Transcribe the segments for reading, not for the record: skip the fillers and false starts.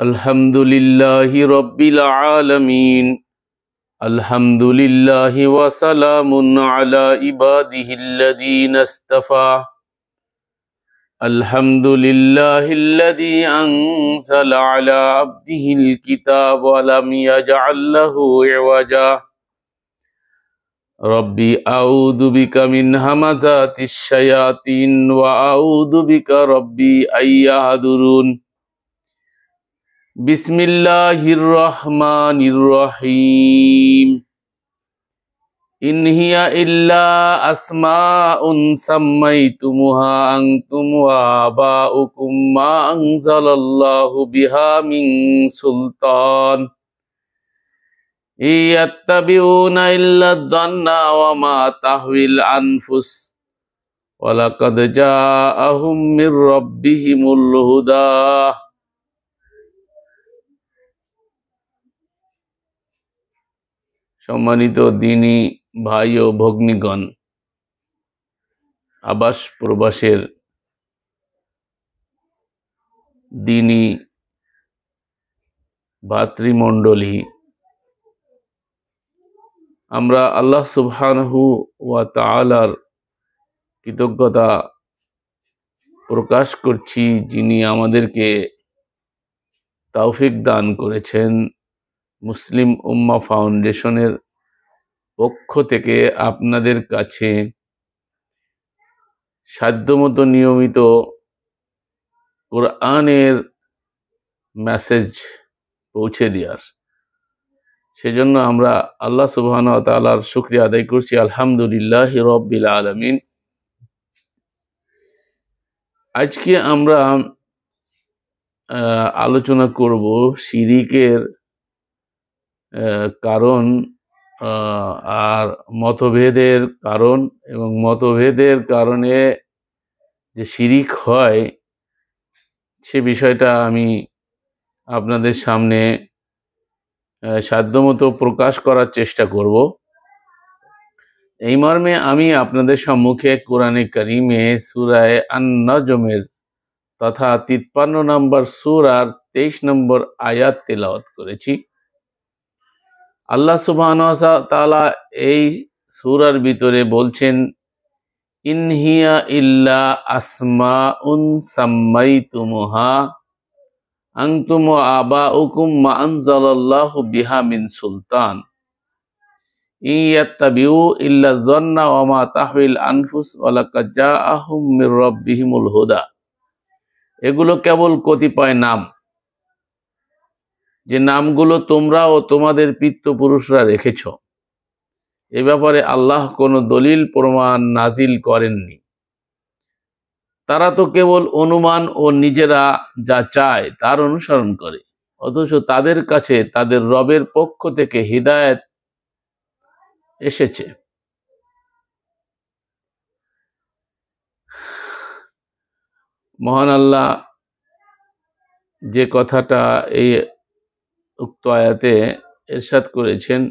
Alhamdulillahi Rabbil Alameen. Alhamdulillahi wa salamun ala ibadihi alladhina istafa. Alhamdulillahi alladhi anzala ala abdihi alkitab wa lam yaj'al lahu iwaja. Rabbi a'udhu bika min hamazatis shayatin wa a'udhu bika rabbi ayyahdurun. Bismillahirrahmanirrahim. In hiya illa asma'un sammaytumuha antum wa aba'ukum ma anzalallahu biha min sultan. Iyattabi'una illa dhanna wa ma tahwil anfus. Walaqad ja'ahum min rabbihimul huda. সম্মানিত দিনী ভাই ও ভগ্নীগণ, আবাস প্রবাসের দিনী ভাতৃমণ্ডলী, আমরা আল্লাহ সুবহানাহু ওয়া তাআলার কৃতজ্ঞতা প্রকাশ করছি, যিনি আমাদেরকে তৌফিক দান করেছেন মুসলিম উম্মাহ ফাউন্ডেশনের পক্ষ থেকে আপনাদের কাছে সাধ্যমতো নিয়মিত কোরআনের মেসেজ পৌঁছে দেওয়ার। সেজন্য আমরা আল্লাহ সুবহানাহু ওয়া তাআলার শুকরিয়া আদায় করছি। আলহামদুলিল্লাহি রাব্বিল আলামিন। আজকে আমরা আলোচনা করব শিরিকের কারণ আর মতভেদের কারণ, এবং মতভেদের কারণে যে শিরিক হয় সে বিষয়টা আমি আপনাদের সামনে সাধ্যমতো প্রকাশ করার চেষ্টা করব। এই মর্মে আমি আপনাদের সম্মুখে কোরআনে কারিমে সূরা আন-নাজমের তথা 53 নম্বর সূরার 23 নম্বর আয়াত তেলাওয়াত করেছি। আল্লাহ সুবহানাহু ওয়া তাআলা এই সূরার ভিতরে বলছেন, ইন হিয়া ইল্লা আসমাউন সাম্মাইতুমুহা আনতুম ওয়া আবাউকুম মা আনজালাল্লাহু বিহা মিন সুলতান ইয়াত্তাবিউ ইল্লা যান্না ওয়া মা তাহওয়িল আনফুস ওয়া লাকাদ জাআহুম মির রাব্বিহিমুল হুদা। এগুলো কেবল কতিপয় নাম, যে নামগুলো তোমরা ও তোমাদের পিতৃপুরুষরা রেখেছ। এ ব্যাপারে আল্লাহ কোনো দলিল প্রমাণ নাজিল করেননি। তারা তো কেবল অনুমান ও নিজেরা যা চায় তার অনুসরণ করে, অথচ তাদের কাছে তাদের রবের পক্ষ থেকে হিদায়াত এসেছে। মহান আল্লাহ যে কথাটা এই উক্ত আয়াতে ইরশাদ করেছেন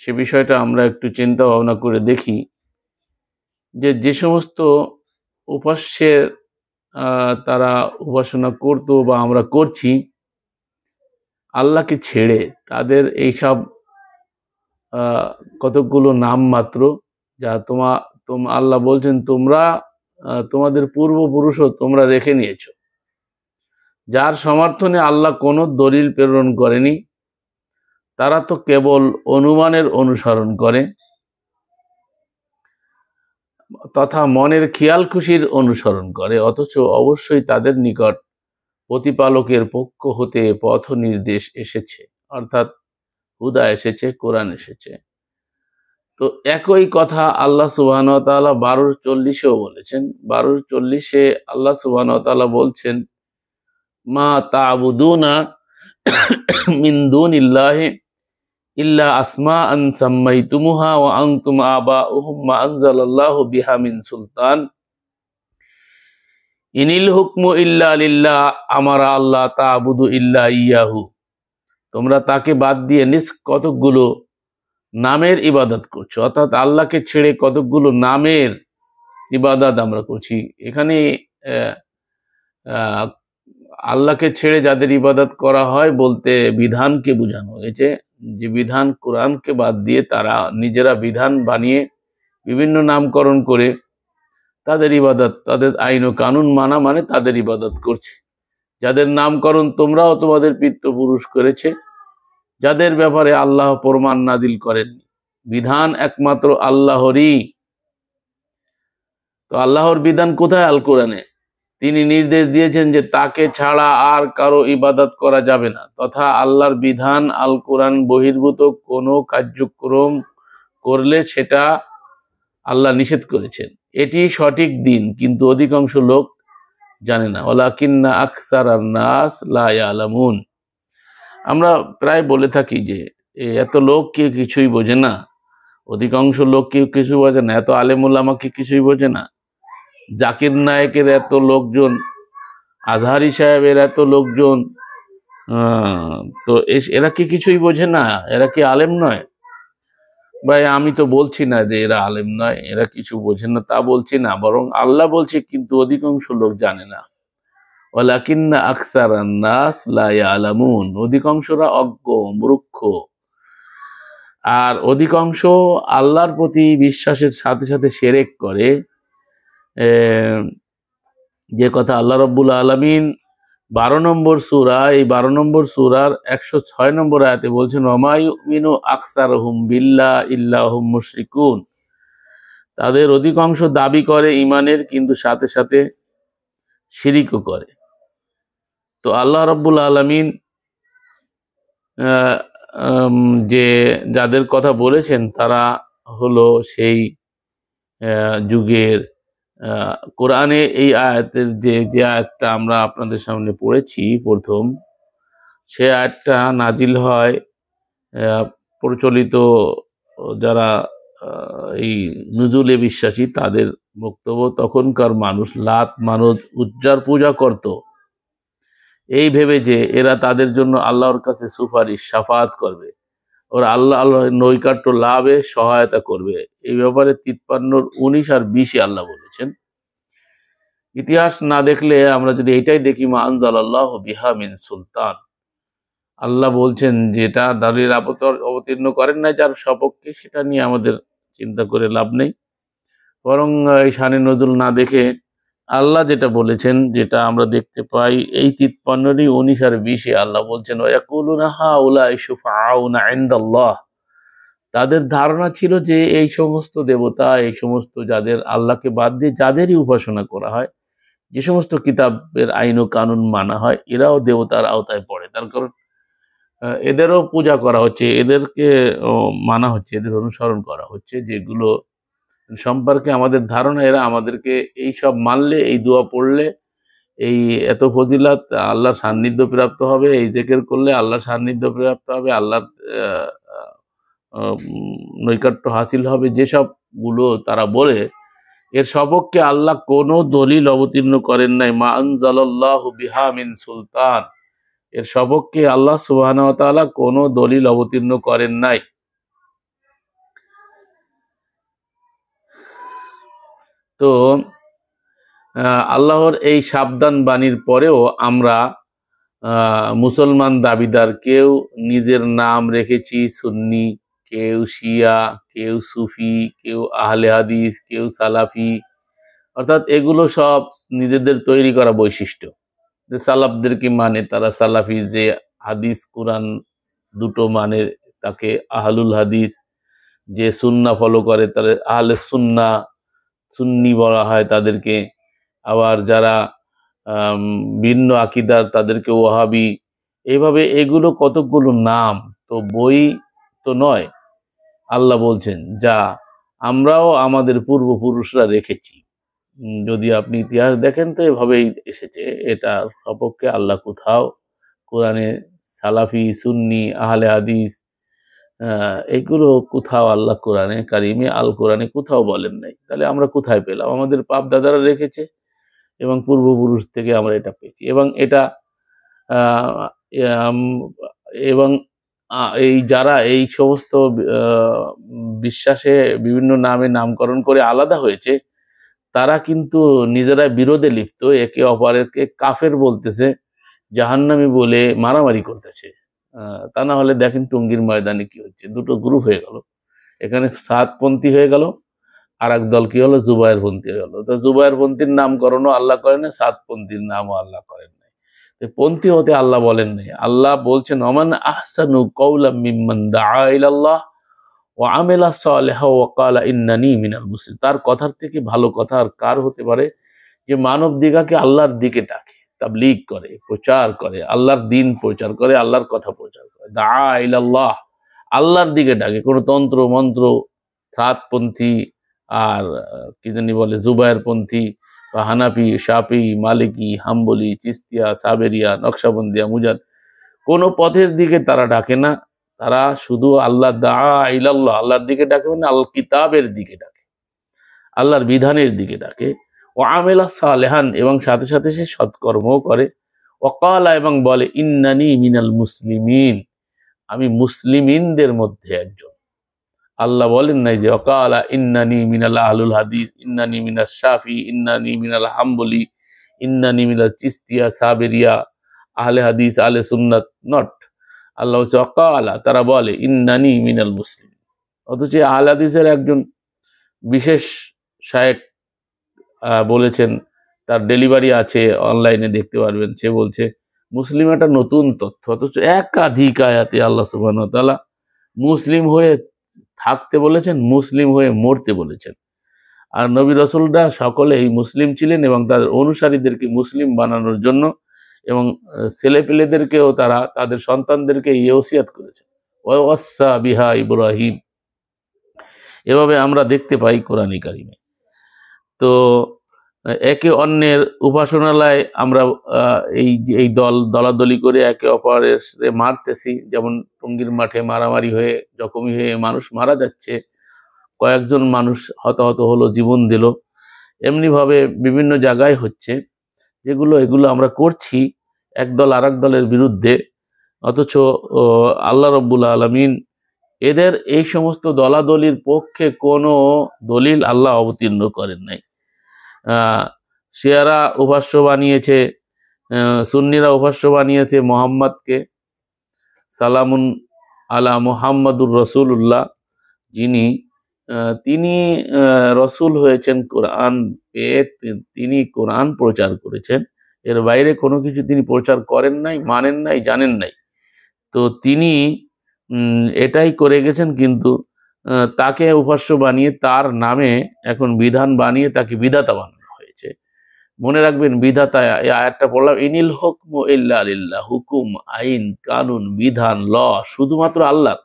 সে বিষয়টা আমরা একটু চিন্তা ভাবনা করে দেখি, যে সমস্ত উপাস্যের তারা উপাসনা করত বা আমরা করছি আল্লাহকে ছেড়ে, তাদের এইসব কতকগুলো নাম মাত্র, যা আল্লাহ বলছেন তোমরা তোমাদের পূর্বপুরুষও তোমরা রেখে নিয়েছ, যার সমর্থনে আল্লাহ কোনো দলিল প্রেরণ করেনি। তারা তো কেবল অনুমানের অনুসরণ করে তথা মনের খেয়াল খুশির অনুসরণ করে, অথচ অবশ্যই তাদের নিকট প্রতিপালকের পক্ষ হতে পথ নির্দেশ এসেছে, অর্থাৎ হুদা এসেছে, কোরআন এসেছে। তো একই কথা আল্লাহ সুবহানাহু ওয়া তাআলা 12:40-এও বলেছেন। 12:40-এ আল্লাহ সুবহানাহু ওয়া তাআলা বলছেন, মা তা'বুদুনা মিন দুনিল্লাহি ইল্লা আসমাআন সাম্মাইতুমুহা ওয়া আনতুম আবাউহুম মা আনজালাল্লাহু বিহা মিন সুলতান ইনিল হুকমু ইল্লা লিল্লাহ আমারা আল্লাহ তা'বুদু ইল্লা ইয়াহু। তোমরা তাকে বাদ দিয়ে কতকগুলো নামের ইবাদত করছো, অর্থাৎ আল্লাহকে ছেড়ে কতকগুলো নামের ইবাদত আমরা করছি। এখানে আল্লাহকে ছেড়ে যাদের ইবাদত করা হয় বলতে বিধানকে বোঝানো হয়েছে, যে বিধান কোরআনকে বাদ দিয়ে তারা নিজেরা বিধান বানিয়ে বিভিন্ন নামকরণ করে তাদের ইবাদত, তাদের আইন ও কানুন মানা মানে তাদের ইবাদত করছে। যাদের নামকরণ তোমরাও তোমাদের পিতৃপুরুষ করেছে, যাদের ব্যাপারে আল্লাহ ফরমান নাজিল করেননি। বিধান একমাত্র আল্লাহরই। তো আল্লাহর বিধান কোথায়? আল কোরআনে। তিনি নির্দেশ দিয়েছেন যে তাকে ছাড়া আর কারো ইবাদত করা যাবে না, তথা আল্লাহর বিধান আল কোরআন বহির্ভূত কোনো কার্যক্রম করলে সেটা আল্লাহ নিষেধ করেছেন। এটি সঠিক দিন, কিন্তু অধিকাংশ লোক জানে না। ওয়ালাকিন্না আকসারান নাস লা ইয়ালামুন। আমরা প্রায় বলে থাকি যে এত লোক কেউ কিছুই বোঝে না, অধিকাংশ লোক কেউ কিছু বোঝে না, এত আলেম ওলামাকে কিছুই বোঝে না, জাকির নায়েকের এত লোকজন, আজহারি সাহেবের এত লোকজন, তো এরা কি কিছুই বোঝে না? এরা কি আলেম নয়? ভাই আমি তো বলছি না যে এরা আলেম নয়, এরা কিছু বোঝে না, তা বলছি না, বরং আল্লাহ বলছে কিন্তু অধিকাংশ লোক জানে না। ওয়ালাকিন্না আকসারান নাস লা ইয়ালামুন। অধিকাংশরা অজ্ঞ, মূর্খ। আর অধিকাংশ আল্লাহর প্রতি বিশ্বাসের সাথে সাথে শিরক করে। যে কথা আল্লাহ রাব্বুল আলামিন 12 নম্বর সূরা, এই 12 নম্বর সূরার 106 নম্বর আয়াতে বলছেন, ওমা ইউমিনু আকসারুহুম বিল্লাহি ইল্লা হুম মুশরিকুন। তাদের অধিকাংশ দাবি করে ইমানের, কিন্তু সাথে সাথে শিরিকও করে। তো আল্লাহ রাব্বুল আলামিন যে যাদের কথা বলেছেন তারা হলো সেই যুগের, কোরআনে এই আয়াতের যে আয়াতটা আমরা আপনাদের সামনে পড়েছি প্রথম, সে আয়াতটা নাজিল হয় প্রচলিত যারা এই নুজুলে বিশ্বাসী তাদের বক্তব্য, তখনকার মানুষ লাত মানত উজ্জার পূজা করত এই ভেবে যে এরা তাদের জন্য আল্লাহর কাছে সুপারিশ শাফাত করবে, ওরা আল্লাহর নৈকট্য লাভে সহায়তা করবে। এই ব্যাপারে 53-19 আর 20 আল্লাহ বলেছেন। ইতিহাস না দেখলে আমরা যদি এইটাই দেখি, মা আনজালাল্লাহু বিহা মিন সুলতান, আল্লাহ বলছেন যেটা দলিল অবতীর্ণ করেন না যার সপক্ষে, সেটা নিয়ে আমাদের চিন্তা করে লাভ নেই। বরং এই শানে নজুল না দেখে আল্লাহ যেটা বলেছেন, যেটা আমরা দেখতে পাই এই 53-19 আর 20 আল্লাহ বলছেন, ওয়ায়াকুলুনা হাউলাই শুফাউনা ইনদাল্লাহ। তাদের ধারণা ছিল যে এই সমস্ত দেবতা, এই সমস্ত যাদের আল্লাহকে বাদ দিয়ে যাদেরই উপাসনা করা হয়, যে সমস্ত কিতাবের আইন ও কানুন মানা হয়, এরাও দেবতার আওতায় পড়ে। তার কারণ এদেরও পূজা করা হচ্ছে, এদেরকে মানা হচ্ছে, এদের অনুসরণ করা হচ্ছে, যেগুলো সম্পর্কে আমাদের ধারণা এরা আমাদেরকে এই সব মানলে, এই দোয়া পড়লে এই এত ফজিলাত, আল্লাহর সান্নিধ্য প্রাপ্ত হবে, এই জিকির করলে আল্লাহর সান্নিধ্য প্রাপ্ত হবে, আল্লাহর নৈকট্য হাসিল হবে, যেসব গুলো তারা বলে, এর সপক্ষে আল্লাহ কোনো দলিল অবতীর্ণ করেন নাই। মা আনজালাল্লাহু বিহা মিন সুলতান, এর সপক্ষে আল্লাহ সুবহানাহু ওয়া তাআলা কোনো দলিল অবতীর্ণ করেন নাই। তো আল্লাহর এই সাবধান বাণীর পরেও আমরা মুসলমান দাবিদার কেউ নিজের নাম রেখেছি সুন্নি, কেউ শিয়া, কেউ সুফি, কেউ আহলে হাদিস, কেউ সালাফি, অর্থাৎ এগুলো সব নিজেদের তৈরি করা বৈশিষ্ট্য। যে সালাফদেরকে মানে তারা সালাফি, যে হাদিস কোরআন দুটো মানে তাকে আহলুল হাদিস, যে সুন্না ফলো করে তাদের আহলে সুন্না, সুন্নি বলা হয় তাদেরকে। আবার যারা ভিন্ন আকিদার তাদেরকে ওয়াহাবি। এইভাবে এগুলো কতগুলো নাম, তো বই তো নয়। আল্লাহ বলছেন যা আমরাও আমাদের পূর্বপুরুষরা রেখেছি। যদি আপনি ইতিহাস দেখেন তো এভাবেই এসেছে। এটা সপক্ষে আল্লাহ কোথাও কোরআনে সালাফি, সুন্নি, আহলে হাদিস এগুলো কোথাও আল্লাহ কোরআনে কারিমে আল কোরআনে কোথাও বলেন নাই। তাহলে আমরা কোথায় পেলাম? আমাদের বাপ দাদারা রেখেছে এবং পূর্বপুরুষ থেকে আমরা এটা পেয়েছি। এবং এটা এবং এই যারা এই সমস্ত বিশ্বাসে বিভিন্ন নামে নামকরণ করে আলাদা হয়েছে, তারা কিন্তু নিজেরা বিরোধে লিপ্ত, একে অপরকে কাফের বলতেছে, জাহান্নামী বলে মারামারি করতেছে। তা না হলে দেখেন টঙ্গীর ময়দানে কি হচ্ছে, দুটো গ্রুপ হয়ে গেল, এখানে সাতপন্থী হয়ে গেল, আর এক দল কি হলো, জুবায়েরপন্থী হয়ে গেল। তো জুবায়েরপন্থীর নামকরণও আল্লাহ করেন না, সাতপন্থীর নামও আল্লাহ করেন নাই। পন্থী হতে আল্লাহ বলেন নাই, আল্লাহ বলছেন ওমান আহসানু কওলাম মিম্মান দাআ ইলাল্লাহ ওয়া আমিলা সালিহা ওয়া ক্বালা ইন্নানী মিনাল মুসলিমিন। তার কথার থেকে ভালো কথা আর কার হতে পারে, যে মানব দিগাকে আল্লাহর দিকে ডাকে, তাবলীগ করে, প্রচার করে, আল্লাহর দিন প্রচার করে, আল্লাহর কথা প্রচার করে। দাআ ইলাল্লাহ, আল্লাহর দিকে ডাকে, কোনো তন্ত্র মন্ত্র, সাতপন্থী আর কি জানি বলে জুবায়েরপন্থী বা হানাফি, শাফি, মালিকি, হাম্বলি, চিস্তিয়া, সাবেরিয়া, নকশাবন্দিয়া, মুজাদ, কোনো পথের দিকে তারা ডাকে না। তারা শুধু আল্লাহ দাআ ইলাল্লাহ, আল্লাহর দিকে ডাকে, মানে আল কিতাবের দিকে ডাকে, আল্লাহর বিধানের দিকে ডাকে। ও আমেলা সালেহান, এবং সাথে সাথে সে সৎকর্মও করে। ওয়াকালা, এবং বলে ইন্নানি মিনাল মুসলিমিন, আমি মুসলিমিনদের মধ্যে একজন। আল্লাহ বলেন নাই যে ওয়াকালা ইন্নানি মিনাল আহলুল হাদিস, ইন্নানি মিনাল শাফি, ইন্নানি মিনাল হাম্বলি, ইন্নানি মিনাল চিস্তিয়া, সাবেরিয়া, আহলে হাদিস, আহলে সুন্নাত, নট। আল্লাহ হচ্ছে ওয়াকালা, তারা বলে ইন্নানি মিনাল মুসলিম। অথচ আহলে হাদিসের একজন বিশেষ শায়েখ বলেছেন, তার ডেলিভারি আছে, অনলাইনে দেখতে পারবেন, সে বলছে মুসলিম একটা নতুন তথ্য। অথচ একাধিক আয়াতে আল্লাহ সুবহানাহু ওয়া তাআলা মুসলিম হয়ে থাকতে বলেছেন, মুসলিম হয়ে মরতে বলেছেন। আর নবী রাসূলরা সকলেই মুসলিম ছিলেন এবং তাদের অনুসারীদেরকে মুসলিম বানানোর জন্য এবং ছেলেপেলেদেরকেও তারা তাদের সন্তানদেরকে ওসিয়াত করেছেন, ওয়াসা বিহা ইব্রাহিম। এভাবে আমরা দেখতে পাই কোরআনে কারিমে। তো একে অন্যের উপাসনালয় আমরা এই দলাদলি করে একে অপরের মারতেছি। যেমন টঙ্গীর মাঠে মারামারি হয়ে জখমি হয়ে মানুষ মারা যাচ্ছে, কয়েকজন মানুষ হতাহত হলো, জীবন দিল। এমনিভাবে বিভিন্ন জায়গায় হচ্ছে, এগুলো আমরা করছি একদল আর এক দলের বিরুদ্ধে। অথচ আল্লাহ রাব্বুল আলামিন এদের এই সমস্ত দলাদলির পক্ষে কোনো দলিল আল্লাহ অবতীর্ণ করেন নাই। শিয়ারা উপাস্য বানিয়েছে, সুন্নিরা উপাস্য বানিয়েছে মোহাম্মদকে, সালামুন আলা মুহাম্মাদুর রাসূলুল্লাহ, তিনি রসুল হয়েছেন কোরআন পেয়ে, তিনি কোরআন প্রচার করেছেন, এর বাইরে কোনো কিছু তিনি প্রচার করেন নাই, মানেন নাই, জানেন নাই। তো তিনি এটাই করে গেছেন, কিন্তু তাকে উপাস্য বানিয়ে তার নামে এখন বিধান বানিয়ে তাকে বিধাতা বানানো হয়েছে। মনে রাখবেন, বিধাতা, এই আয়াতটা পড়লাম, ইনিল হুকমু ইল্লা লিল্লাহ, হুকুম, আইন, কানুন, বিধান, ল শুধুমাত্র আল্লাহ।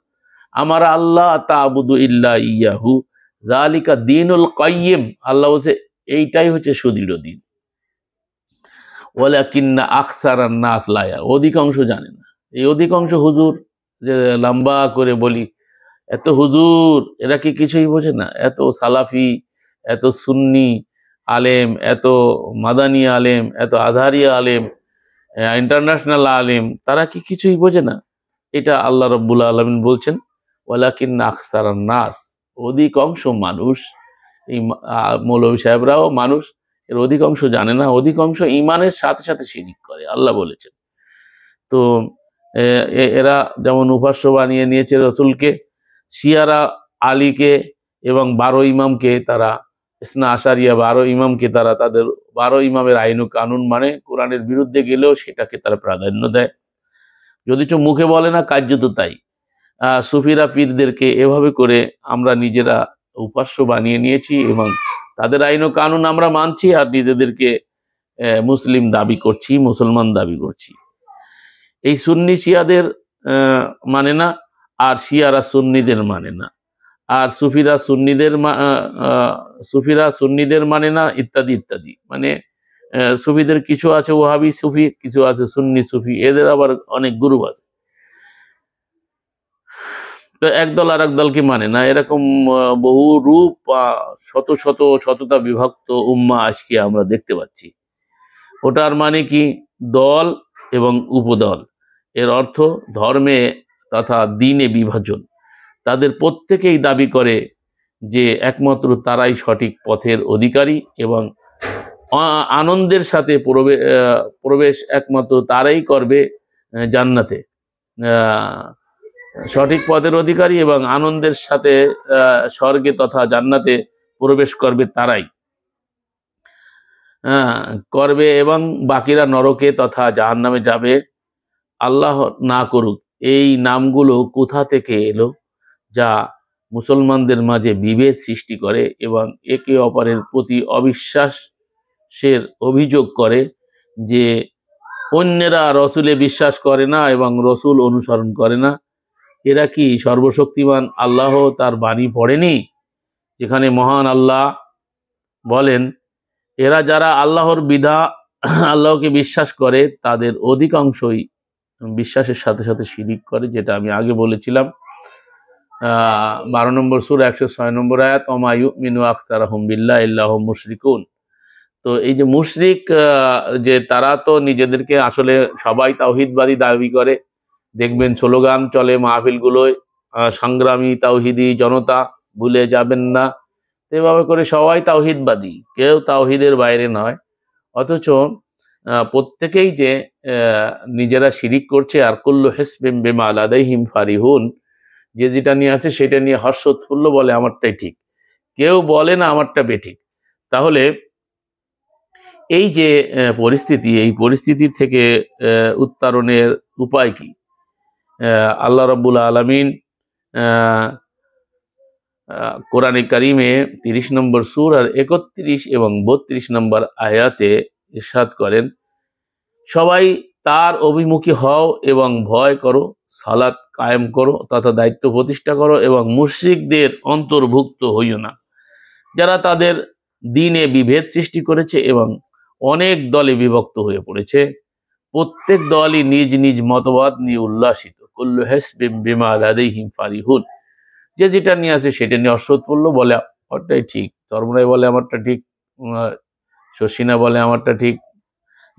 আমার আল্লাহ তা'বুদু ইল্লা ইয়াহু যালিকা দীনুল কাইয়্যিম, আল্লাহ বলছে এইটাই হচ্ছে সুদৃঢ় দিন। ওয়ালাকিন্না আকসারান নাস লা ইয়ালামুন, অধিকাংশ জানে না। এই অধিকাংশ হুজুর যে লম্বা করে বলি, এত হুজুর, এরা কি কিছুই বোঝে না? এত সালাফি, এত সুন্নি আলেম, এত মাদানী আলেম, এত আজহারিয়া আলেম, ইন্টারন্যাশনাল আলেম, তারা কি কিছুই বোঝে না? এটা আল্লাহ রাব্বুল আলামিন বলছেন, ওয়ালাকিন্না আকসারান নাস, অধিকাংশ মানুষ, এই মৌলভী সাহেবরাও মানুষ, এর অধিকাংশ জানে না, অধিকাংশ ঈমানের সাথে সাথে শিরক করে, আল্লাহ বলেছেন। তো এরা যেমন উপাস্য বানিয়ে নিয়েছে রসুলকে, শিয়ারা আলীকে এবং 12 ইমামকে, তারা ইসনা আশারিয়া 12 ইমামকে তারা তাদের 12 ইমামের আইন ও কানুন মানে, কোরআনের বিরুদ্ধে গেলেও সেটাকে তারা প্রাধান্য দেয়, যদিচ মুখে বলে না, কার্যত তাই। সুফিরা পীরদেরকে এভাবে করে আমরা নিজেরা উপাস্য বানিয়ে নিয়েছি এবং তাদের আইন ও কানুন আমরা মানছি আর নিজেদেরকে মুসলিম দাবি করছি, মুসলমান দাবি করছি। এই সুন্নি শিয়াদের মানে না, আর শিয়ারা সুন্নিদের মানে না, আর সুফিরা সুন্নিদের মানে না, ইত্যাদি ইত্যাদি। মানে সুফিদের কিছু আছে ওহাবি সুফি, কিছু আছে সুন্নি সুফি, এদের আবার অনেক গ্রুপ আছে। তো একদল আর এক দলকে মানে না, এরকম বহু রূপ বা শততা বিভক্ত উম্মাহ আজকে আমরা দেখতে পাচ্ছি। ওটার মানে কি? দল এবং উপদল, এর অর্থ ধর্মে তথা দ্বীনে বিভাজন। তাদের প্রত্যেকেই দাবি করে যে একমাত্র তারাই সঠিক পথের অধিকারী এবং আনন্দের সাথে প্রবেশ একমাত্র তারাই করবে জান্নাতে। সঠিক পথের অধিকারী এবং আনন্দের সাথে স্বর্গে তথা জান্নাতে প্রবেশ করবে তারাই করবে, এবং বাকিরা নরকে তথা জাহান্নামে যাবে। আল্লাহ না করুক এই নামগুলো কোথা থেকে এলো যা মুসলমানদের মাঝে বিভেদ সৃষ্টি করে এবং একে অপরের প্রতি অবিশ্বাসের অভিযোগ করে যে অন্যেরা রসুলে বিশ্বাস করে না এবং রসুল অনুসরণ করে না। এরা কি সর্বশক্তিমান আল্লাহ তার বাণী পড়েনি, যেখানে মহান আল্লাহ বলেন, এরা যারা আল্লাহকে বিশ্বাস করে তাদের অধিকাংশই বিশ্বাসের সাথে সাথে শিরিক করে, যেটা আমি আগে বলেছিলাম। 12 নম্বর সূরা 106 নম্বর আয়াত, ওমা ইউমিনু আকসারুহুম বিল্লাহি ইল্লা হুম মুশরিকুন। তো এই যে মুশরিক, যে তারা তো নিজেদেরকে আসলে সবাই তাওহীদবাদী দাবি করে। দেখবেন স্লোগান চলে মাহফিলগুলোয়, সংগ্রামী তাওহীদি জনতা ভুলে যাবেন না। এভাবে করে সবাই তাওহীদবাদী, কেউ তাওহীদের বাইরে নয়। অথচ প্রত্যেকেই যে নিজেরা শিরিক করছে, আর কুল্লু হিসবিম বিমা লাদাইহিম ফারিহুন, যে যেটা নিয়ে আছে সেটা নিয়ে হর্ষোৎফুল্ল বলে আমারটাই ঠিক, কেউ বলে না আমারটা বেঠিক। তাহলে এই যে পরিস্থিতি, এই পরিস্থিতি থেকে উত্তরণের উপায় কি? আল্লাহ রাব্বুল আলামিন কোরআনে কারিমে 30 নম্বর সূরার 31 এবং 32 নম্বর আয়াতে ইরশাদ করেন, সবাই তার অভিমুখী হও এবং ভয় করো, সালাত কায়েম করো তথা দায়িত্ব প্রতিষ্ঠা করো এবং মুশরিকদের অন্তর্ভুক্ত হইও না, যারা তাদের দ্বীনে বিভেদ সৃষ্টি করেছে এবং অনেক দলে বিভক্ত হয়ে পড়েছে। প্রত্যেক দলই নিজ নিজ মতবাদ নিয়ে উল্লাসিত। কুল্লু হিসবিম বিমা লাদাইহিম ফারিহুন, যে যেটা নিয়ে আছে সেটা নিয়ে হর্ষোৎফুল্ল বলে আমারটাই ঠিক। ধর্মরাই বলে আমারটা ঠিক, শশিনা বলে আমারটা ঠিক,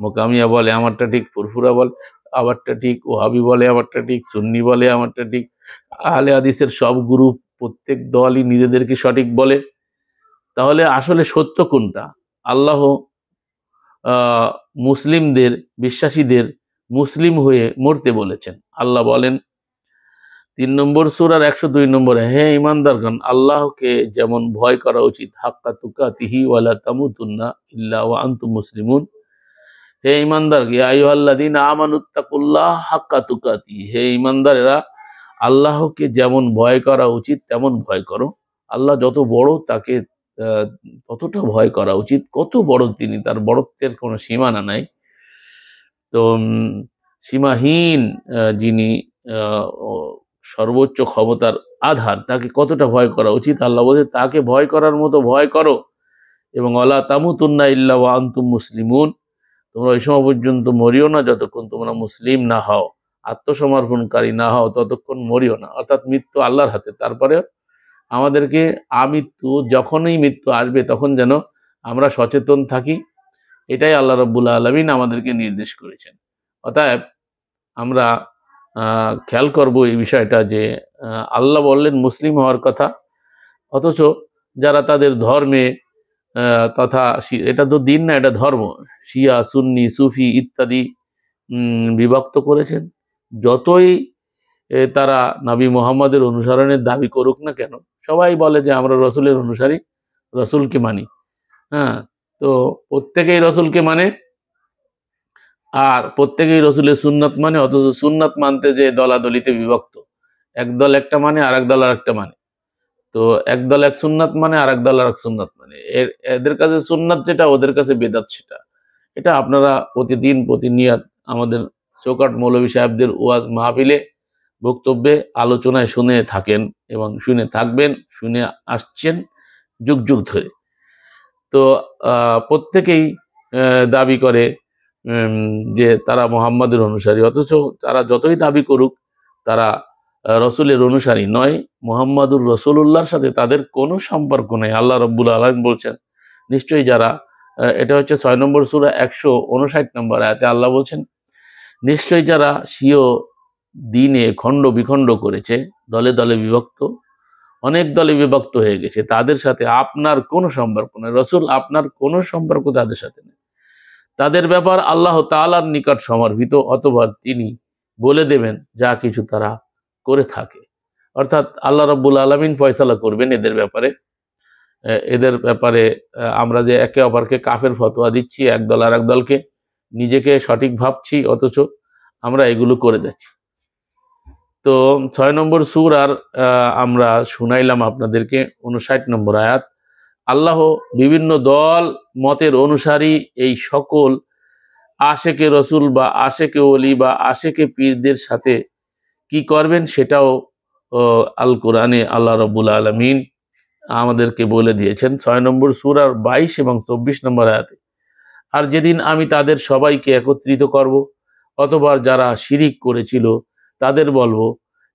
মোকামিয়া বলে আমারটা ঠিক, ফুরফুরা বলে আমারটা ঠিক, ওহাবি বলে আমারটা ঠিক, সুন্নি বলে আমারটা ঠিক। আহলে হাদিসের সব গ্রুপ, প্রত্যেক দলই নিজেদেরকে সঠিক বলে। তাহলে আসলে সত্য কোনটা? আল্লাহ মুসলিমদের, বিশ্বাসীদের মুসলিম হয়ে মরতে বলেছেন। আল্লাহ বলেন 3 নম্বর সূরার 102 নম্বরে, হে ঈমানদারগণ, আল্লাহকে যেমন ভয় করা উচিত, হাক্কা তুকাতিহি ওয়ালা তামুতুন্না ইল্লা ওয়া আনতুম মুসলিমুন। হে ঈমানদার, ইয়া আইয়ুহাল্লাযীনা আমানুত্তাকুল্লাহ হাক্কা তুকাতিহি, হে ঈমানদারেরা, আল্লাহকে যেমন ভয় করা উচিত তেমন ভয় করো। আল্লাহ যত বড় তাকে ততটা ভয় করা উচিত। কত বড় তিনি, তার বড়ত্বের কোনো সীমানা নাই। তো সীমাহীন যিনি সর্বোচ্চ ক্ষমতার আধার, তাকে কতটা ভয় করা উচিত। আল্লাহ বলছে তাকে ভয় করার মতো ভয় করো এবং ওয়ালা তামুতুন্না ইল্লা ওয়া আনতুম মুসলিমুন, তোমরা ওই সময় পর্যন্ত মরিও না যতক্ষণ তোমরা মুসলিম না হও, আত্মসমর্পণকারী না হও, ততক্ষণ মরিও না। অর্থাৎ মৃত্যু আল্লাহর হাতে। তারপরে আমাদেরকে যখনই মৃত্যু আসবে তখন যেন আমরা সচেতন থাকি, এটাই আল্লাহ রাব্বুল আলামিন আমাদেরকে নির্দেশ করেছেন। অতএব আমরা খেয়াল করব এই বিষয়টা যে আল্লাহ বললেন মুসলিম হওয়ার কথা, অথচ যারা তাদের ধর্মে তথা এটা তো দিন না, এটা ধর্ম, শিয়া, সুন্নি, সুফি ইত্যাদি বিভক্ত করেছেন। যতই তারা নবী মুহাম্মদের অনুসরণের দাবি করুক না কেন, সবাই বলে যে আমরা রসুলের অনুসারী, রসুলকে মানি। তো প্রত্যেকেই রসুলকে মানে আর প্রত্যেকেই রসুলের সুন্নাত মানে, অথচ সুন্নাত মানতে যে দলাদলিতে বিভক্ত, একদল একটা মানে আর একদল আর একটা মানে। তো একদল এক সুন্নাত মানে আর একদল আর এক সুন্নাত মানে, এদের কাছে সুন্নাত যেটা, ওদের কাছে বেদাত সেটা। এটা আপনারা প্রতিদিন প্রতিনিয়ত আমাদের চৌকাট মৌলভী সাহেবদের ওয়াজ মাহফিলে, বক্তব্যে, আলোচনায় শুনে থাকেন এবং শুনে থাকবেন, শুনে আসছেন যুগ যুগ ধরে। তো প্রত্যেকেই দাবি করে যে তারা মুহাম্মাদের অনুসারী, অথচ তারা যতই দাবি করুক তারা রসুলের অনুসারী নয়। মুহাম্মাদুর রসুলুল্লাহর সাথে তাদের কোনো সম্পর্ক নেই। আল্লাহ রাব্বুল আলামিন বলছেন, নিশ্চয়ই যারা, এটা হচ্ছে 6 নম্বর সূরা 159 নম্বর আয়াতে আল্লাহ বলছেন, নিশ্চয়ই যারা স্বীয় দ্বীনে খণ্ড বিখণ্ড করেছে, দলে দলে বিভক্ত, অনেক দলে বিভক্ত হয়ে গেছে, তাদের সাথে আপনার কোনো সম্পর্ক নেই। রসুল আপনার কোনো সম্পর্ক তাদের সাথে নেই। তাদের ব্যাপার আল্লাহ তাআলার নিকট সমর্পিত, অথবা তিনি বলে দেবেন যা কিছু তারা করে থাকে। অর্থাৎ আল্লাহ রাব্বুল আলামিন ফয়সালা করবেন এদের ব্যাপারে। এদের ব্যাপারে আমরা যে একে অপরকে কাফের ফতোয়া দিচ্ছি, একদল আর এক দলকে, নিজেকে সঠিক ভাবছি, অথচ আমরা এগুলো করে যাচ্ছি। তো 6 নম্বর সূরার আমরা শুনাইলাম আপনাদেরকে 59 নম্বর আয়াত। আল্লাহ বিভিন্ন দল মতের অনুসারী এই সকল আশেকে রসুল বা আশেকে ওলি বা আশেকে পীরদের সাথে কি করবেন সেটাও আল কোরআনে আল্লাহ রাব্বুল আলামিন আমাদেরকে বলে দিয়েছেন 6 নম্বর সূরার 22 এবং 24 নম্বর আয়াতে। আর যেদিন আমি তাদের সবাইকে একত্রিত করব, অথবা যারা শিরিক করেছিল তাদের বলবো,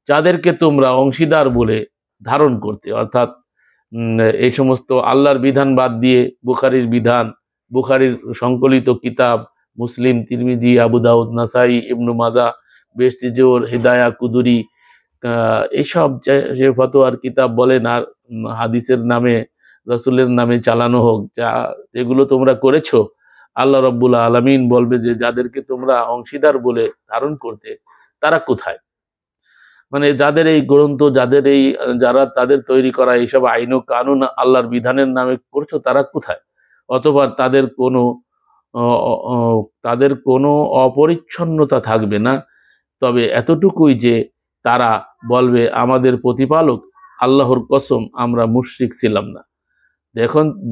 যাদেরকে তোমরা অংশীদার বলে ধারণ করতে, অর্থাৎ এই সমস্ত আল্লাহর বিধান বাদ দিয়ে বুখারীর বিধান, বুখারীর সংকলিত কিতাব, মুসলিম, তিরমিজি, আবু দাউদ, নাসাই, ইবনু মাজা, বেস্তিজোর, হিদায়া, কুদুরি, এইসব যে ফতোয়ার কিতাব বলেন আর হাদিসের নামে, রসুলের নামে চালানো হোক, যেগুলো তোমরা করেছো, আল্লাহ রাব্বুল আলামিন বলবে যে যাদেরকে তোমরা অংশীদার বলে ধারণ করতে তারা কোথায়? মানে যাদের এই গ্রন্থ, যারা তাদের তৈরি করা এইসব আইন ও কানুন আল্লাহর বিধানের নামে করছো, তারা কোথায়? অথবা তাদের কোনো অপরিচ্ছন্নতা থাকবে না, তবে এতটুকুই যে তারা বলবে আমাদের প্রতিপালক আল্লাহর কসম আমরা মুশরিক ছিলাম না।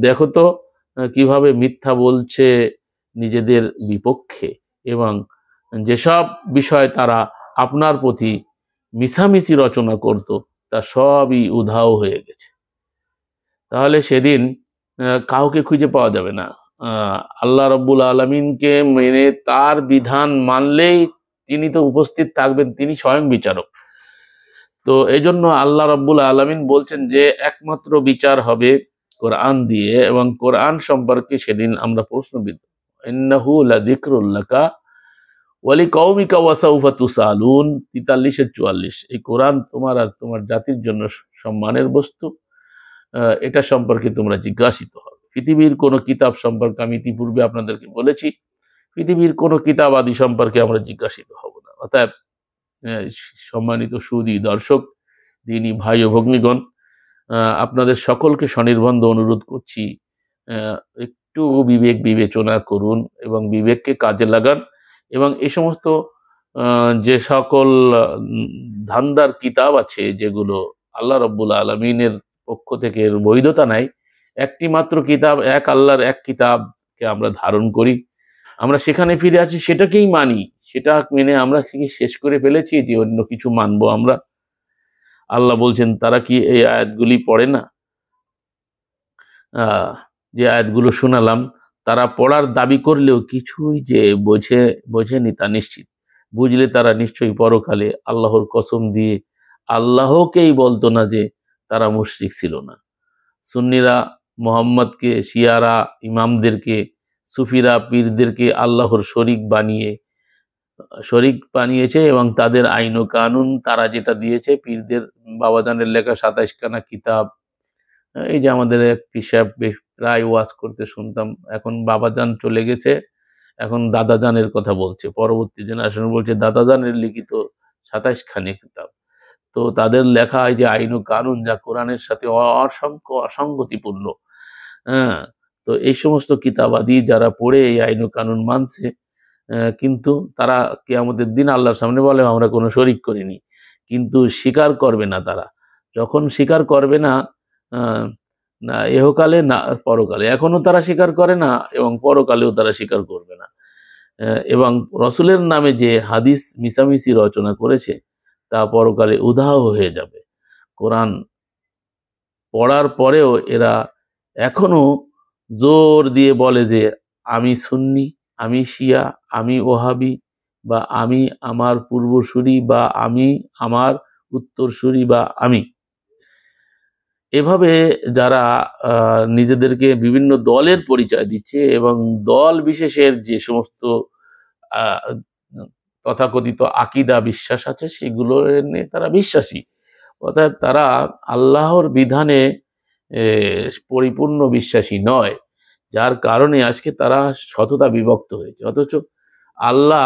দেখো তো কিভাবে মিথ্যা বলছে নিজেদের বিপক্ষে, এবং যেসব বিষয় তারা আপনার প্রতি মিছামিছি রচনা করত তা সবই উধাও হয়ে গেছে। তাহলে সেদিন কাউকে খুঁজে পাওয়া যাবে না। আল্লাহ রাব্বুল আলামিনকে মেনে তার বিধান মানলেই তিনি তো উপস্থিত থাকবেন, তিনি স্বয়ং বিচারক। তো এই জন্য আল্লাহ রাব্বুল আলামিন বলছেন যে একমাত্র বিচার হবে কোরআন দিয়ে, এবং কোরআন সম্পর্কে সেদিন আমরা প্রশ্নবিদ্ধ। ইন্নাহু লাযিকরুল লাকা ওয়া লিকাওমিকা ওয়া সাউফা তুসালুন, 43-44। এই কোরআন তোমার আর তোমার জাতির জন্য সম্মানের বস্তু, এটা সম্পর্কে তোমরা জিজ্ঞাসিত হবে। পৃথিবীর কোনো কিতাব সম্পর্কে আমি ইতিপূর্বে আপনাদেরকে বলেছি, পৃথিবীর কোনো কিতাব আদি সম্পর্কে আমরা জিজ্ঞাসিত হব না। অতএব সম্মানিত সুধী দর্শক, দিনী ভাই ও ভগ্নীগণ, আপনাদের সকলকে স্বনির্বন্ধ অনুরোধ করছি, একটু বিবেক বিবেচনা করুন এবং বিবেককে কাজে লাগান, এবং এই সমস্ত যে সকল ধান্দার কিতাব আছে যেগুলো আল্লাহ রাব্বুল আলামিনের পক্ষ থেকে এর বৈধতা নাই, একটি মাত্র কিতাব, এক আল্লাহর এক কিতাবকে আমরা ধারণ করি, আমরা সেখানে ফিরে আসি, সেটাকেই মানি, সেটা মেনে আমরা শেষ করে ফেলেছি যে অন্য কিছু মানবো আমরা। আল্লাহ বলছেন তারা কি এই আয়াতগুলি পড়ে না? যে আয়াতগুলো শোনালাম, তারা পড়ার দাবি করলেও কিছুই যে বোঝেনি তা নিশ্চিত। বুঝলে তারা নিশ্চয়ই পরকালে আল্লাহর কসম দিয়ে আল্লাহকেই বলতো না যে তারা মুশরিক ছিল না। সুন্নিরা মোহাম্মদকে, শিয়ারা ইমামদেরকে, সুফিরা পীরদেরকে আল্লাহর শরিক বানিয়েছে, এবং তাদের আইন ও কানুন তারা যেটা দিয়েছে, পীরদের বাবাজানের লেখা 27 খানা কিতাব। এই যে আমাদের এক পিসাব প্রায় ওয়াজ করতে শুনতাম, এখন বাবাজান চলে গেছে, এখন দাদাজানের কথা বলছে, পরবর্তী জেনারেশন বলছে দাদাজানের লিখিত 27 খানি কিতাব। তো তাদের লেখা এই যে আইন ও কানুন, যা কোরআনের সাথে অসঙ্গতিপূর্ণ। হ্যাঁ, তো এই সমস্ত কিতাবাদি যারা পড়ে এই আইন ও কানুন মানছে, কিন্তু তারা কিয়ামতের দিন আল্লাহর সামনে বলে আমরা কোনো শরিক করিনি, কিন্তু স্বীকার করবে না। তারা যখন স্বীকার করবে না, না এহকালে না পরকালে, এখনো তারা স্বীকার করে না এবং পরকালেও তারা স্বীকার করবে না। এবং রসুলের নামে যে হাদিস মিছামিছি রচনা করেছে তা পরকালে উধাও হয়ে যাবে। কোরআন পড়ার পরেও এরা এখনো জোর দিয়ে বলে যে আমি সুন্নি, আমি শিয়া, আমি ওহাবি, বা আমি আমার পূর্বসূরি, বা আমি আমার উত্তরসূরি, বা আমি। এভাবে যারা নিজেদেরকে বিভিন্ন দলের পরিচয় দিচ্ছে এবং দল বিশেষের যে সমস্ত তথাকথিত আকিদা বিশ্বাস আছে সেগুলো নিয়ে তারা বিশ্বাসী, অর্থাৎ তারা আল্লাহর বিধানে পরিপূর্ণ বিশ্বাসী নয়, যার কারণে আজকে তারা শততা বিভক্ত হয়েছে। অথচ আল্লাহ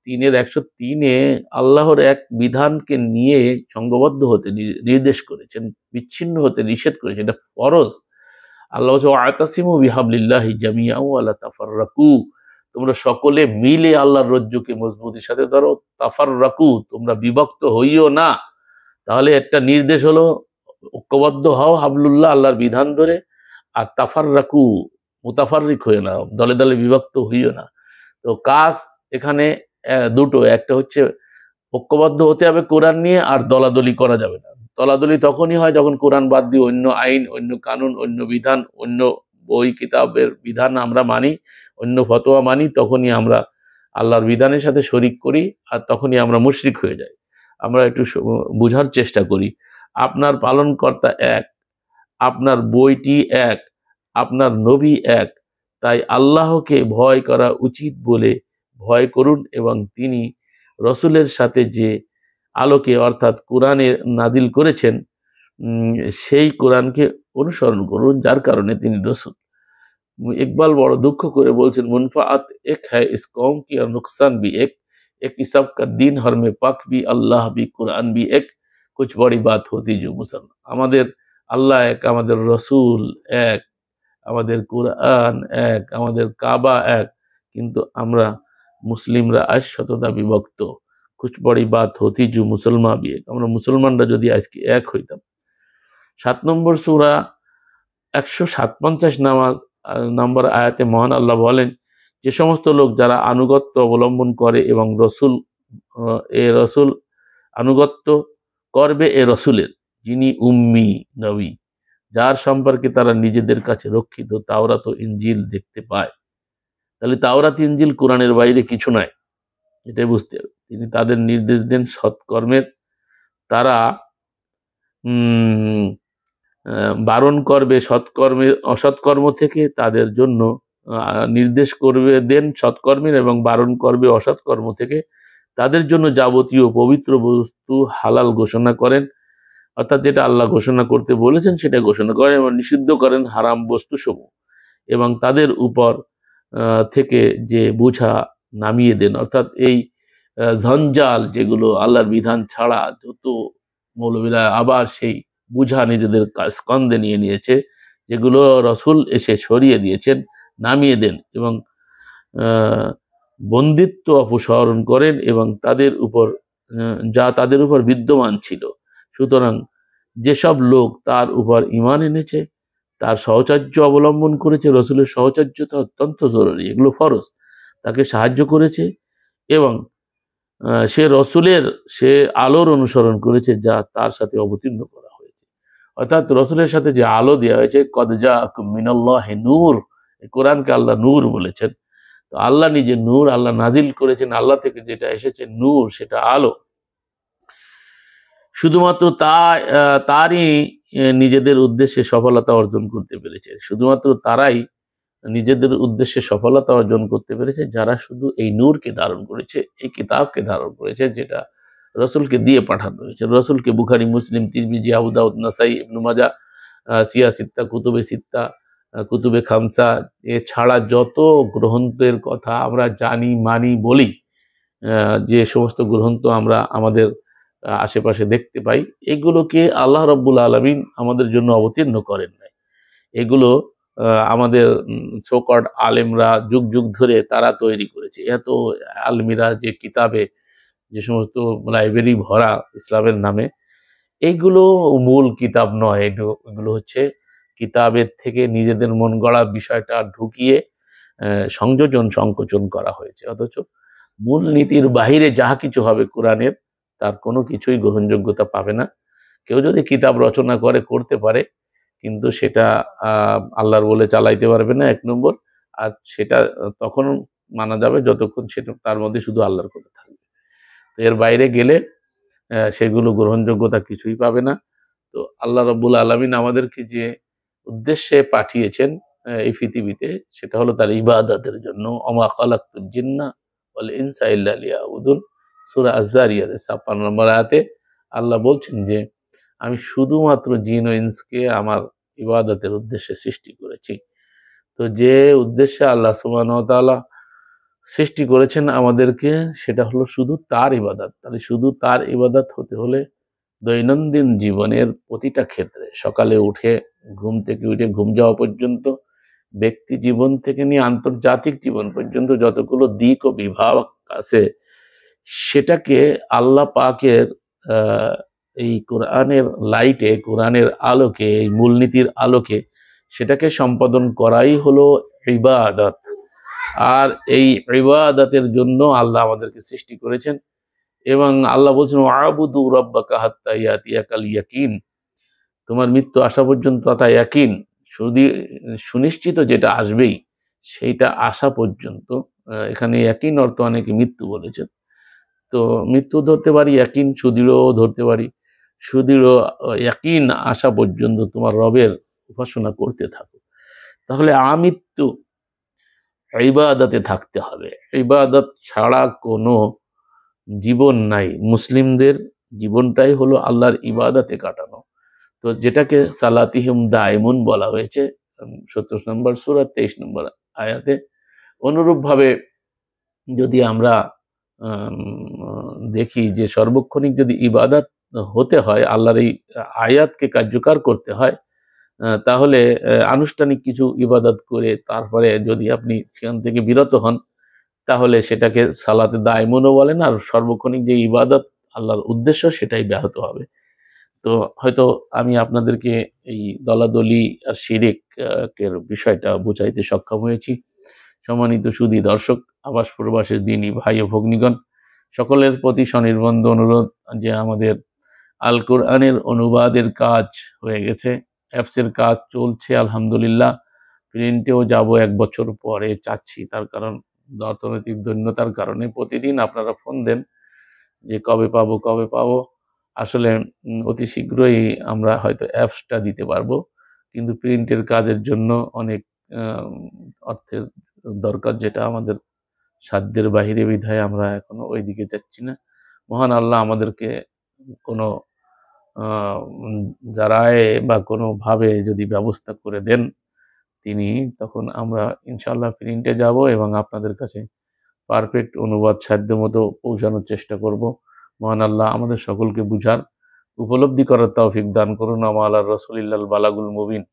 3-103-এ আল্লাহর এক বিধানকে নিয়ে সংঘবদ্ধ হতে নির্দেশ করেছেন, বিচ্ছিন্ন হতে নিষেধ করেছেন, এটা ফরজ। আল্লাহ বলছে ওয়াতাসিমু বিহাবলিল্লাহি জামিআন ওয়া লা তাফাররাকু, তোমরা সকলে মিলে আল্লাহর রজ্জুকে মজবুতির সাথে ধরো, তাফাররাকু, তোমরা বিভক্ত হইও না। তাহলে একটা নির্দেশ হলো ঐক্যবদ্ধ হও হাবলুল্লাহ, আল্লাহর বিধান ধরে, আর তাফাররাকু, মুতাফাররিক হইও না, দলে দলে বিভক্ত হইও না। তো কাজ এখানে দুটো, একটা হচ্ছে ঐক্যবদ্ধ হতে হবে কোরআন নিয়ে, আর দলাদলি করা যাবে না। দলাদলি তখনই হয় যখন কোরআন বাদ দিয়ে অন্য আইন, অন্য কানুন, অন্য বিধান, অন্য বই কিতাবের বিধান আমরা মানি, অন্য ফতোয়া মানি, তখনই আমরা আল্লাহর বিধানের সাথে শরিক করি, আর তখনই আমরা মুশরিক হয়ে যাই। আমরা একটু বোঝার চেষ্টা করি। আপনার পালনকর্তা এক, আপনার বইটি এক, আপনার নবী এক, তাই আল্লাহকে ভয় করা উচিত বলে ভয় করুন, এবং তিনি রসুলের সাথে যে আলোকে অর্থাৎ কোরআনে নাজিল করেছেন সেই কোরআনকে অনুসরণ করুন, যার কারণে তিনি রসুল। ইকবাল বড় দুঃখ করে বলছেন, মুনফাআত এক হ্যায় ইস কৌম কি আর নুকসান ভি এক, এক ইসাব কা দিন হরমে পাক ভি আল্লাহ ভি কোরআন ভি এক, কুছ বড়ি বাত হতি জো মুসলমান। আমাদের আল্লাহ এক, আমাদের রসুল এক, আমাদের কোরআন এক, আমাদের কাবা এক, কিন্তু আমরা মুসলিমরা আজ শততা বিভক্ত। কুছ বড়ি বাত হতি জো মুসলমান ভি এক, আমরা মুসলমানরা যদি আজকে এক হইতাম। 7 নম্বর সূরা 157 নম্বর আয়াতে মহান আল্লাহ বলেন, যে সমস্ত লোক যারা আনুগত্য অবলম্বন করে এবং রসুল আনুগত্য করবে এ রসুলের, যিনি উম্মি নবী, যার সম্পর্কে তারা নিজেদের কাছে রক্ষিত তাওরাত ও ইনজিল দেখতে পায়। তাহলে তাওরাত ইনজিল কোরআনের বাইরে কিছু নয়, এটাই বুঝতে হবে। তিনি তাদের নির্দেশ দেন সৎকর্মের, তারা বারণ করবে অসৎকর্ম থেকে, তাদের জন্য নির্দেশ করবে দেন সৎকর্মের এবং বারণ করবে অসৎকর্ম থেকে, তাদের জন্য যাবতীয় পবিত্র বস্তু হালাল ঘোষণা করেন, অর্থাৎ যেটা আল্লাহ ঘোষণা করতে বলেছেন সেটা ঘোষণা করেন, এবং নিষিদ্ধ করেন হারাম বস্তুসমূহ, এবং তাদের উপর থেকে যে বোঝা নামিয়ে দেন। অর্থাৎ এই ঝঞ্ঝাল যেগুলো আল্লাহর বিধান ছাড়া, যত মৌলবীরা আবার সেই বুঝা নিজেদের স্কন্ধে নিয়ে নিয়েছে, যেগুলো রসুল এসে সরিয়ে দিয়েছেন, নামিয়ে দেন, এবং বন্দিত্ব অপসারণ করেন, এবং তাদের উপর যা তাদের উপর বিদ্যমান ছিল। সুতরাং যেসব লোক তার উপর ঈমান এনেছে, তার সহচর্য অবলম্বন করেছে, রসুলের সহচর্যতা অত্যন্ত জরুরি, এগুলো ফরজ, তাকে সাহায্য করেছে, এবং সে আলোর অনুসরণ করেছে যা তার সাথে অবতীর্ণ করা হয়েছে। অর্থাৎ রসুলের সাথে যে আলো দেওয়া হয়েছে, কদ জাআকুম মিনাল্লাহি নূর, কোরআনকে আল্লাহ নূর বলেছেন। তো আল্লাহ নিজে নূর, আল্লাহ নাজিল করেছেন, আল্লাহ থেকে যেটা এসেছে নূর, সেটা আলো। শুধুমাত্র তারই নিজেদের উদ্দেশ্যে সফলতা অর্জন করতে পেরেছে, শুধুমাত্র তারাই নিজেদের উদ্দেশ্যে সফলতা অর্জন করতে পেরেছে যারা শুধু এই নূরকে ধারণ করেছে, এই কিতাবকে ধারণ করেছে, যেটা রসুলকে দিয়ে পাঠানো হয়েছে। রসুলকে বুখারী, মুসলিম, তিরমিজি, আবু দাউদ, নাসাই, ইবনু মাজা, সিয়া সিত্তা, কুতুবে সিত্তা, কুতুবে খামসা, এছাড়া যত গ্রন্থের কথা আমরা জানি, মানি, বলি, যে সমস্ত গ্রন্থ আমরা আমাদের আশেপাশে দেখতে পাই, এগুলোকে আল্লাহ রাব্বুল আলামিন আমাদের জন্য অবতীর্ণ করেন নাই। এগুলো আমাদের সোকট আলেমরা যুগ যুগ ধরে তারা তৈরি করেছে। এত আলমিরা যে কিতাবে, যে সমস্ত লাইব্রেরি ভরা ইসলামের নামে, এইগুলো মূল কিতাব নয়। এগুলো হচ্ছে কিতাবের থেকে নিজেদের মন গড়া বিষয়টা ঢুকিয়ে সংকোচন করা হয়েছে। অথচ মূল নীতির বাহিরে যাহা কিছু হবে কোরআনের, তার কোনো কিছুই গ্রহণযোগ্যতা পাবে না। কেউ যদি কিতাব রচনা করতে পারে, কিন্তু সেটা আল্লাহর বলে চালাইতে পারবে না, 1 নম্বর। আর সেটা তখন মানা যাবে যতক্ষণ সেটা তার মধ্যে শুধু আল্লাহর কথা থাকবে। তো এর বাইরে গেলে সেগুলো গ্রহণযোগ্যতা কিছুই পাবে না। তো আল্লাহ রাব্বুল আলামিন আমাদেরকে যে উদ্দেশ্যে পাঠিয়েছেন এই পৃথিবীতে, সেটা হলো তার ইবাদতের জন্য। ওমা খালাকতুল জিন্না ওয়াল ইনসা ইল্লা লিয়াবুদুন, সূরা আয-যারিয়াত 56 নম্বর আয়াতে আল্লাহ বলছেন যে আমি শুধুমাত্র জিন ও ইন্সকে আমার ইবাদতের উদ্দেশ্যে সৃষ্টি করেছি। তো যে উদ্দেশ্যে আল্লাহ সুবহানাহু ওয়া তাআলা সৃষ্টি করেছেন আমাদেরকে, সেটা হলো শুধু তার ইবাদত। তাহলে শুধু তার ইবাদত হতে হলে দৈনন্দিন জীবনের প্রতিটা ক্ষেত্রে, সকালে উঠে ঘুম থেকে উঠে ঘুম যাওয়া পর্যন্ত, ব্যক্তি জীবন থেকে নিয়ে আন্তর্জাতিক জীবন পর্যন্ত যতগুলো দিক ও বিভাগ আছে, সেটাকে আল্লাহ পাকের আহ, এই কোরআনের লাইটে, কোরআনের আলোকে, এই মূলনীতির আলোকে সেটাকে সম্পাদন করাই হলো ইবাদত। আর এই ইবাদতের জন্য আল্লাহ আমাদেরকে সৃষ্টি করেছেন। এবং আল্লাহ বলছেন, ওয়াবুদু রাব্বাকা হাত্তা ইয়াতিয়াকাল ইয়াকিন, তোমার মৃত্যু আসা পর্যন্ত, তথা ইয়াকিন সুনিশ্চিত যেটা আসবেই সেইটা আসা পর্যন্ত। এখানে ইয়াকিন অর্থ অনেকে মৃত্যু বলেছেন, তো মৃত্যু ধরতে পারি, ইয়াকিন সুদৃঢ় ধরতে পারি। সুদৃঢ় ইয়াকিন আসা পর্যন্ত তোমার রবের উপাসনা করতে থাকো। তাহলে আমৃত্যু ইবাদতে থাকতে হবে। ইবাদত ছাড়া কোনো জীবন নাই। মুসলিমদের জীবনটাই হলো আল্লাহর ইবাদতে কাটানো। তো যেটাকে সালাতিহিম দায়মুন বলা হয়েছে 70 নম্বর সূরা 23 নম্বর আয়াতে। অনুরূপভাবে যদি আমরা দেখি যে সর্বক্ষণিক যদি ইবাদত হতে হয়, আল্লাহর এই আয়াতকে কার্যকর করতে হয়, তাহলে আনুষ্ঠানিক কিছু ইবাদত করে তারপরে যদি আপনি সেখান থেকে বিরত হন, তাহলে সেটাকে সালাতে দায়মুনও বলেন, আর সর্বক্ষণিক যে ইবাদত আল্লাহর উদ্দেশ্য সেটাই ব্যাহত হবে। তো হয়তো আমি আপনাদেরকে এই দলাদলি আর শিরিক এর বিষয়টা বুঝাইতে সক্ষম হয়েছি। সম্মানিত সুধী দর্শক, আবাস প্রবাসের দিনী ভাই ও ভগ্নীগণ, সকলের প্রতি স্বনির্বন্ধ অনুরোধ যে আমাদের আল কোরআনের অনুবাদের কাজ হয়ে গেছে, অ্যাপসের কাজ চলছে আলহামদুলিল্লাহ। প্রিন্টেও যাব 1 বছর পরে চাচ্ছি, তার কারণ অর্থনৈতিক দৈন্যতার কারণে প্রতিদিন আপনারা ফোন দেন যে কবে পাবো কবে পাবো। আসলে অতি শীঘ্রই আমরা হয়তো অ্যাপসটা দিতে পারবো, কিন্তু প্রিন্টের কাজের জন্য অনেক অর্থের দরকার, যেটা আমাদের সাধ্যের বাহিরে, বিধায় আমরা এখনো ওই দিকে যাচ্ছি না। মহান আল্লাহ আমাদেরকে কোনো জারায়ে বা কোনোভাবে যদি ব্যবস্থা করে দেন তিনি, তখন আমরা ইনশাআল্লাহ প্রিন্টে যাব এবং আপনাদের কাছে পারফেক্ট অনুবাদ সাধ্যমতো পৌঁছানোর চেষ্টা করব। মহান আল্লাহ আমাদের সকলকে বুঝার, উপলব্ধি করার তৌফিক দান করুন। আমা আলা রাসূলিল্লাল বালাগুল মুবিন।